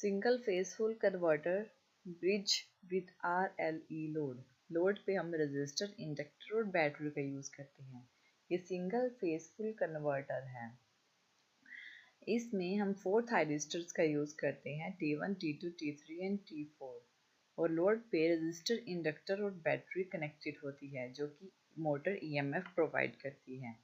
Single faithful converter bridge with RLE load. Load पे हम register, inductor और battery का यूज़ करते हैं। ये सिंगल फेसफुल कन्वर्टर है। इसमें हम 4 थायरिस्टर्स का यूज़ करते हैं, T1, T2, T3 and T4। और लोड पे रजिस्टर, इंडक्टर और बैटरी कनेक्टेड होती है जो कि मोटर EMF प्रोवाइड करती है।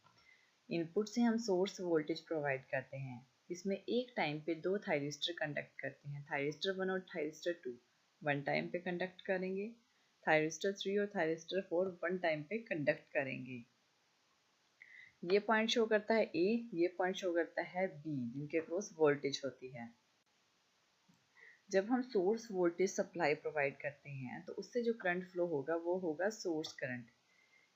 इनपुट से हम सोर्स वोल्टेज प्रोवाइड करते हैं। इसमें एक टाइम पे 2 थायरिस्टर कंडक्ट करते हैं, थायरिस्टर 1 और थायरिस्टर 2 वन टाइम पे कंडक्ट करेंगे। थायरिस्टर 3 और थायरिस्टर 4 वन टाइम पे कंडक्ट करेंगे। ये पॉइंट शो करता है A, ये पॉइंट शो करता है B, जिनके अक्रॉस वोल्टेज होती है। जब हम सोर्स वोल्टेज सप्लाई प्रोवाइड करते हैं तो उससे जो करंट फ्लो होगा वो होगा सोर्स करंट।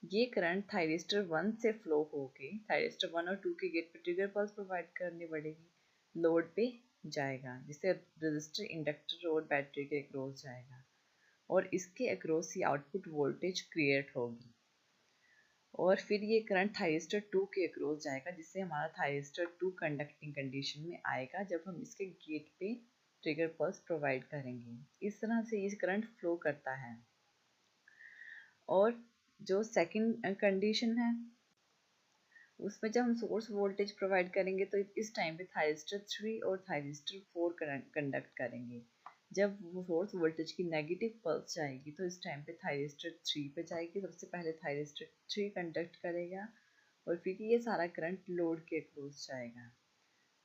ये करंट थायरिस्टर 1 से फ्लो होके थायरिस्टर 1 और 2 के गेट पे ट्रिगर पल्स प्रोवाइड करनी पड़ेगी, लोड पे जाएगा, जिससे रजिस्टर, इंडक्टर और बैटरी के अक्रॉस जाएगा और इसके अक्रॉस ही आउटपुट वोल्टेज क्रिएट होगी। और फिर ये करंट थायरिस्टर 2 के अक्रॉस जाएगा, जिससे हमारा थायरिस्टर 2 कंडक्टिंग कंडीशन में आएगा जब हम इसके गेट पे ट्रिगर पल्स प्रोवाइड करेंगे। इस तरह से ये करंट फ्लो करता है। और जो सेकंड कंडीशन है उसमें जब हम सोर्स वोल्टेज प्रोवाइड करेंगे तो इस टाइम पे थायरिस्टर 3 और थायरिस्टर 4 कंडक्ट करेंगे। जब वो सोर्स वोल्टेज की नेगेटिव पल्स जाएगी तो इस टाइम पे थायरिस्टर 3 पे जाएगी। सबसे पहले थायरिस्टर 3 कंडक्ट करेगा और फिर ये सारा करंट लोड के अक्रॉस जाएगा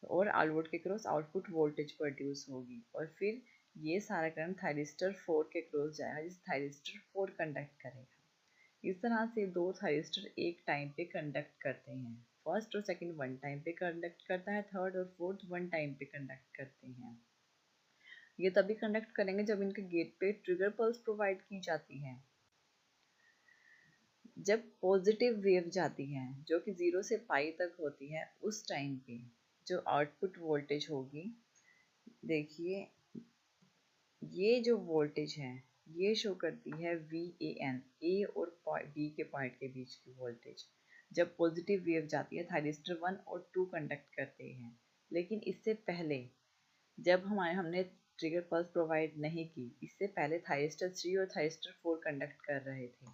और लोड के अक्रॉस आउटपुट वोल्टेज प्रोड्यूस होगी और फिर ये सारा करंट थायरिस्टर 4 के अक्रॉस जाएगा, जिसे थायरिस्टर 4 कंडक्ट करेगा। इस तरह से 2 थायरिस्टर एक टाइम पे कंडक्ट करते हैं। फर्स्ट और सेकंड वन टाइम पे कंडक्ट करता है, थर्ड और फोर्थ वन टाइम पे कंडक्ट करते हैं। ये तभी कंडक्ट करेंगे जब इनके गेट पे ट्रिगर पल्स प्रोवाइड की जाती है। जब पॉजिटिव वेव जाती है जो कि 0 से पाई तक होती है, उस टाइम पे जो आउटपुट वोल्टेज होगी, देखिए ये जो वोल्टेज है ये शो करती है VAN, A और B के पॉइंट के बीच की वोल्टेज। जब पॉजिटिव वेव जाती है थायरिस्टर 1 और 2 कंडक्ट करते हैं, लेकिन इससे पहले जब हमने ट्रिगर पल्स प्रोवाइड नहीं की, इससे पहले थायरिस्टर 3 और थायरिस्टर 4 कंडक्ट कर रहे थे।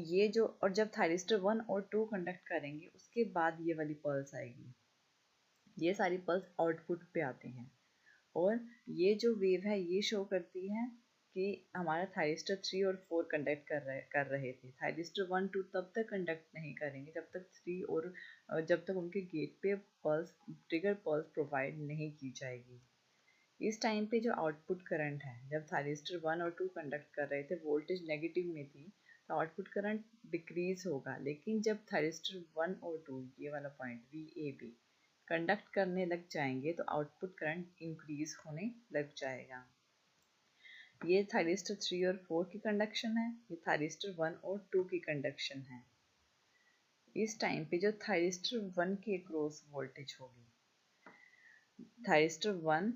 ये जो और जब थायरिस्टर 1 और 2 कंडक्ट करेंगे उसके बाद ये वाली पल्स आएगी। ये सारी पल्स आउटपुट पे आते हैं और ये जो वेव है ये शो करती है कि हमारा थायरिस्टर 3 और 4 कंडक्ट कर रहे थे। थायरिस्टर 1, 2 तब तक कंडक्ट नहीं करेंगे जब तक 3 और जब तक उनके गेट पे पल्स, ट्रिगर पल्स प्रोवाइड नहीं की जाएगी। इस टाइम पे जो आउटपुट करंट है, जब थायरिस्टर 1 और 2 कंडक्ट कर रहे थे, वोल्टेज नेगेटिव में थी तो आउटपुट करंट डिक्रीज होगा। लेकिन जब थायरिस्टर 1 और 2, ये वाला पॉइंट VAB कंडक्ट करने लग जाएंगे तो आउटपुट करंट इंक्रीज होने लग जाएगा। ये थायरिस्टर 3 और 4 की कंडक्शन है, ये थायरिस्टर 1 और 2 की कंडक्शन है। इस टाइम पे जो थायरिस्टर 1 के अक्रॉस वोल्टेज होगी, थायरिस्टर 1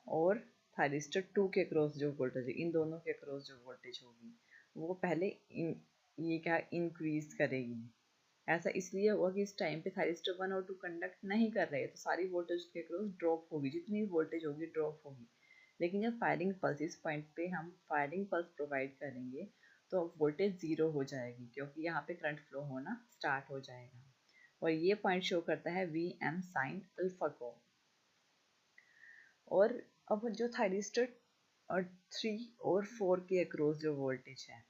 और थायरिस्टर 2 के अक्रॉस जो वोल्टेज है, इन दोनों के अक्रॉस जो वोल्टेज होगी वो पहले ये क्या इंक्रीज करेगी। ऐसा इसलिए हुआ कि इस टाइम पे थायरिस्टर 1 और 2 कंडक्ट नहीं कर रहे तो सारी वोल्टेज के अक्रॉस ड्रॉप होगी, जितनी वोल्टेज होगी ड्रॉप होगी। लेकिन जब फायरिंग पल्स, इस पॉइंट पे हम फायरिंग पल्स प्रोवाइड करेंगे तो वोल्टेज 0 हो जाएगी, क्योंकि यहाँ पे करंट फ्लो होना स्टार्ट हो जाएगा। और ये पॉइंट शो करता है VM साइन अल्फा को। और अब जो थायरिस्टर 3 और 4 के अक्रॉस जो वोल्टेज है,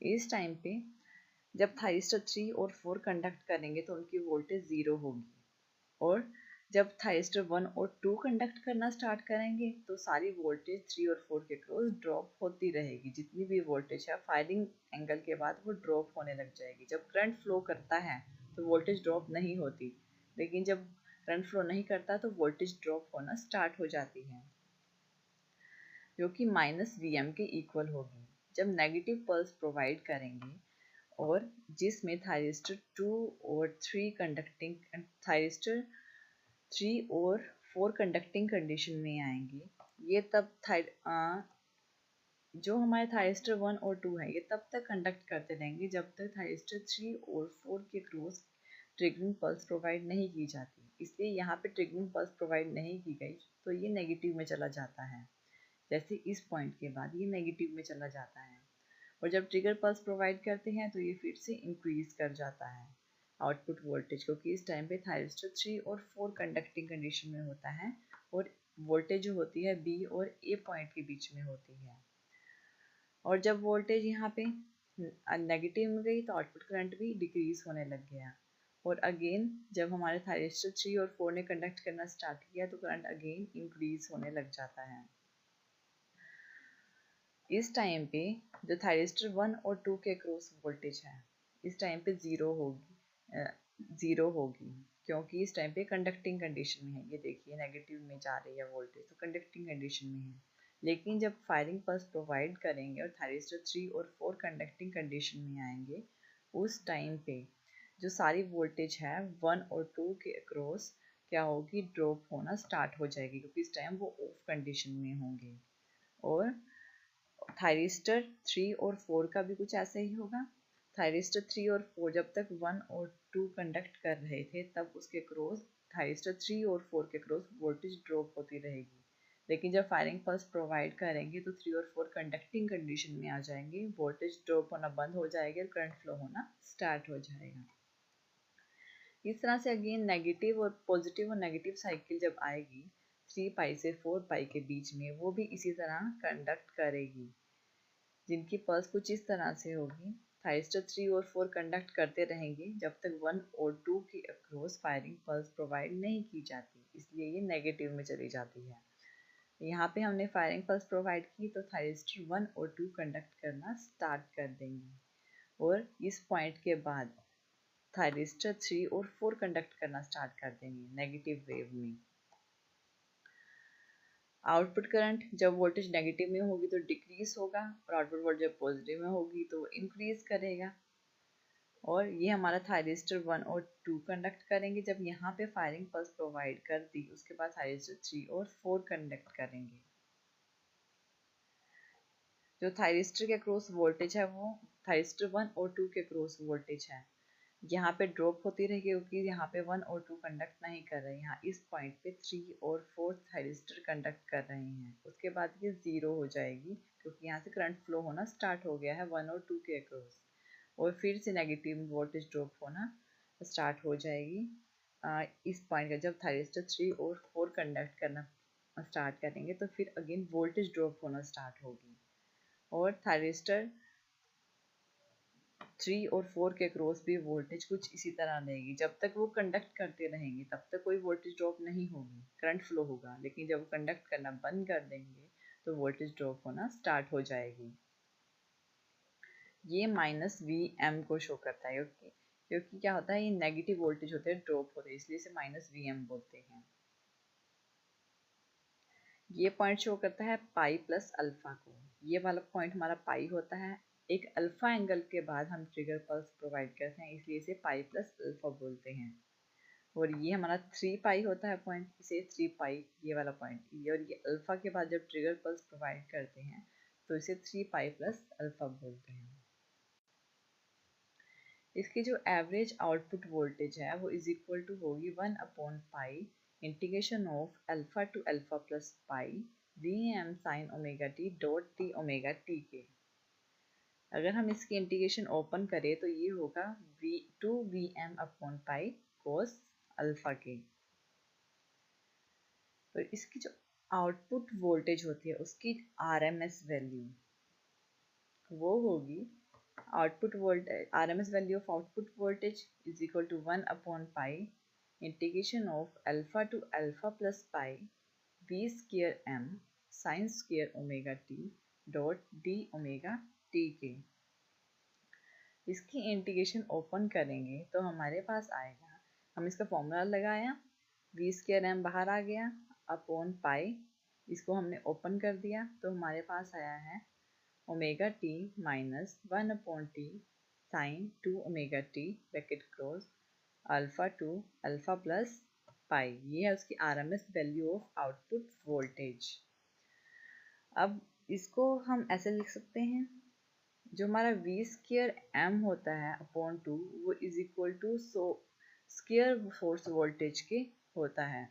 इस टाइम पे जब थायरिस्टर 3 और 4 कंडक्ट करेंगे तो उनकी वोल्टेज 0 होगी। और जब थायरिस्टर 1 और 2 कंडक्ट करना स्टार्ट करेंगे तो सारी वोल्टेज 3 और 4 के क्रॉस ड्रॉप होती रहेगी। जितनी भी वोल्टेज है फायरिंग एंगल के बाद वो ड्रॉप होने लग जाएगी। जब करंट फ्लो करता है तो वोल्टेज ड्रॉप नहीं होती, लेकिन जब करंट फ्लो नहीं करता तो वोल्टेज ड्रॉप होना स्टार्ट हो जाती है, जो कि -VM के इक्वल होगी। जब नेगेटिव पल्स प्रोवाइड करेंगे और जिसमें थायरिस्टर 2 और 3 कंडक्टिंग, थायरिस्टर 3 और 4 कंडक्टिंग कंडीशन में आएंगे, ये तब जो हमारे थायरिस्टर 1 और 2 है ये तब तक कंडक्ट करते रहेंगे जब तक थायरिस्टर 3 और 4 के क्रॉस ट्रिगरिंग पल्स प्रोवाइड नहीं की जाती। इसलिए यहाँ पे ट्रिगरिंग पल्स प्रोवाइड नहीं की गई तो ये नेगेटिव में चला जाता है। जैसे इस पॉइंट के बाद ये नेगेटिव में चला जाता है, और जब ट्रिगर पल्स प्रोवाइड करते हैं तो ये फिर से इंक्रीज कर जाता है आउटपुट वोल्टेज, क्योंकि इस टाइम पे थायरिस्टर 3 और 4 कंडक्टिंग कंडीशन में होता है और वोल्टेज जो होती है बी और ए पॉइंट के बीच में होती है। और जब वोल्टेज यहाँ पे नेगेटिव में गई तो आउटपुट करंट भी डिक्रीज होने लग गया, और अगेन जब हमारे थायरिस्टर 3 और 4 ने कंडक्ट करना स्टार्ट किया तो करंट अगेन इंक्रीज होने लग जाता है। इस टाइम पे जो थायरिस्टर 1 और 2 के क्रॉस वोल्टेज है इस टाइम पे ज़ीरो होगी, क्योंकि इस टाइम पे कंडक्टिंग कंडीशन में है। ये देखिए नेगेटिव में जा रही है वोल्टेज, तो कंडक्टिंग कंडीशन में है। लेकिन जब फायरिंग पल्स प्रोवाइड करेंगे और थायरिस्टर 3 और 4 कंडक्टिंग कंडीशन में आएंगे, उस टाइम पे जो सारी वोल्टेज है 1 और 2 के अक्रॉस क्या होगी, ड्रॉप होना स्टार्ट हो जाएगी, क्योंकि इस टाइम वो ऑफ कंडीशन में होंगे। और थायरिस्टर 3 और 4 का भी कुछ ऐसे ही होगा। थायरिस्टर 3 और 4 जब तक 1 और 2 कंडक्ट कर रहे थे तब उसके क्रॉस थायरिस्टर 3 और 4 के क्रॉस वोल्टेज ड्रॉप होती रहेगी। लेकिन जब फायरिंग पल्स प्रोवाइड करेंगे तो 3 और 4 कंडक्टिंग कंडीशन में आ जाएंगे, वोल्टेज ड्रॉप होना बंद हो जाएगी और करंट फ्लो होना स्टार्ट हो जाएगा। इस तरह से अगेन नेगेटिव और पॉजिटिव और नेगेटिव साइकिल जब आएगी 3 पाई से 4 पाई के बीच में, वो भी इसी तरह कंडक्ट करेगी, जिनकी पल्स कुछ इस तरह से होगी। थायरिस्टर 3 और 4 कंडक्ट करते रहेंगे जब तक 1 और 2 के अक्रॉस फायरिंग पल्स प्रोवाइड नहीं की जाती, इसलिए ये नेगेटिव में चली जाती है। यहाँ पे हमने फायरिंग पल्स प्रोवाइड की तो थायरिस्टर 1 और 2 कंडक्ट करना स्टार्ट कर देंगे, और इस पॉइंट के बाद थायरिस्टर 3 और 4 कंडक्ट करना स्टार्ट कर देंगे नेगेटिव वेव में। आउटपुट करंट जब वोल्टेज नेगेटिव में होगी तो डिक्रीज होगा, और आउटपुट वोल्टेज जब पॉजिटिव में होगी तो इंक्रीज करेगा। और ये हमारा थायरिस्टर 1 और 2 कंडक्ट करेंगे। जब यहाँ पे फायरिंग पल्स प्रोवाइड कर दी उसके बाद थायरिस्टर 3 और 4 कंडक्ट करेंगे। जो थायरिस्टर के क्रॉस वोल्टेज है वो थायरिस्टर 1 और 2 के क्रॉस वोल्टेज है, यहाँ पे ड्रॉप होती रहेगी, क्योंकि यहाँ पे 1 और 2 कंडक्ट नहीं कर रहे हैं। यहाँ इस पॉइंट पे 3 और 4 थायरिस्टर कंडक्ट कर रहे हैं, उसके बाद ये ज़ीरो हो जाएगी, क्योंकि यहाँ से करंट फ्लो होना स्टार्ट हो गया है 1 और 2 के अक्रॉस, और फिर से नेगेटिव वोल्टेज ड्रॉप होना स्टार्ट हो जाएगी इस पॉइंट का। जब थायरिस्टर 3 और 4 कंडक्ट करना स्टार्ट करेंगे तो फिर अगेन वोल्टेज ड्रॉप होना स्टार्ट होगी, और थायरिस्टर 3 और 4 के क्रॉस भी वोल्टेज कुछ इसी तरह लेगी। जब तक वो कंडक्ट करते रहेंगे तब तक कोई वोल्टेज ड्रॉप नहीं होगी, करंट फ्लो होगा। लेकिन जब कंडक्ट करना बंद कर देंगे तो वोल्टेज ड्रॉप होना स्टार्ट हो जाएगी। ये -Vm को शो करता है, क्योंकि क्या होता है, ये नेगेटिव वोल्टेज होते हैं, ड्रॉप होते हैं, इसलिए इसे -Vm बोलते हैं। ये पॉइंट शो करता है पाई प्लस अल्फा को। ये वाला पॉइंट हमारा पाई होता है। एक अल्फा एंगल के बाद हम ट्रिगर पल्स प्रोवाइड करते हैं, इसलिए इसे पाई प्लस अल्फा बोलते हैं। और ये हमारा 3 पाई होता है पॉइंट, इसे 3 पाई ये वाला पॉइंट, ये और ये अल्फा के बाद जब ट्रिगर पल्स प्रोवाइड करते हैं तो इसे 3 पाई प्लस अल्फा बोलते हैं। इसकी जो एवरेज आउटपुट वोल्टेज है वो इज इक्वल टू होगी 1/पाई integration of alpha to alpha plus pi Vm sin omega t dot d omega t के। अगर हम इसकी इंटीग्रेशन ओपन करें तो ये होगा Vm/पाई cos अल्फा के। तो इसकी जो आउटपुट वोल्टेज होती है उसकी RMS वैल्यू वो होगी output voltage, RMS value of output voltage is equal to 1/पाई integration of alpha to alpha plus pi V² m sin² omega t dot d omega t के। इसकी इंटीग्रेशन ओपन करेंगे तो हमारे पास आएगा, हम इसका फॉर्मूला लगाया, V² बाहर आ गया अपॉन पाई, इसको हमने ओपन कर दिया तो हमारे पास आया है omega T minus 1/t sine 2 omega T bracket close alpha to alpha plus pi. ये है उसकी RMS value of output voltage. अब इसको हम ऐसे लिख सकते हैं, जो हमारा V² m होता है अपॉन 2 वो is equal to square force voltage के होता है।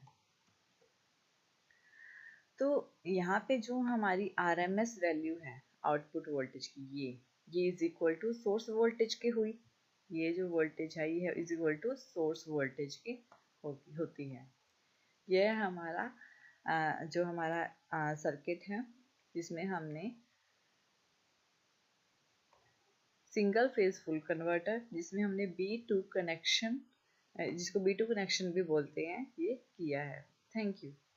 तो यहाँ पे जो हमारी RMS वैल्यू है आउटपुट वोल्टेज की, ये is equal to source voltage की हुई। ये जो वोल्टेज है ये is equal to source voltage की होती है। यह हमारा जो हमारा सर्किट है जिसमें हमने सिंगल फेज फुल कन्वर्टर, जिसमें हमने B2 कनेक्शन, जिसको B2 कनेक्शन भी बोलते हैं, ये किया है। Thank you.